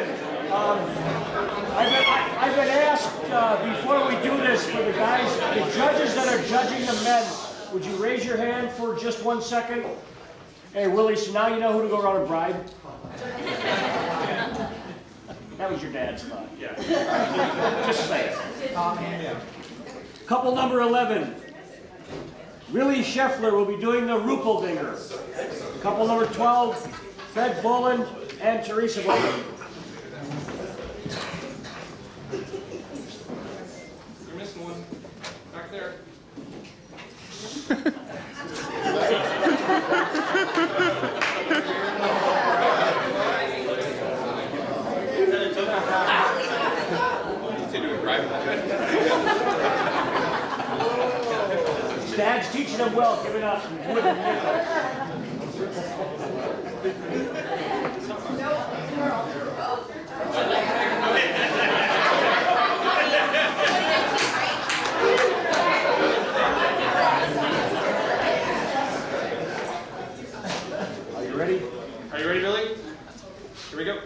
11. I've been asked before we do this for the guys, the judges that are judging the men, would you raise your hand for just 1 second? Hey, Willie, so now you know who to go around and bribe? That was your dad's thought. Yeah. Just say it. Couple number 11. Willi Scheffler will be doing the Ruhpoldinger. Couple number 12, Fred Boland and Teresa Boland. You're missing one. Back there. Dad's teaching them well, giving out some wooden nickels. Are you ready? Are you ready, Billy? Here we go.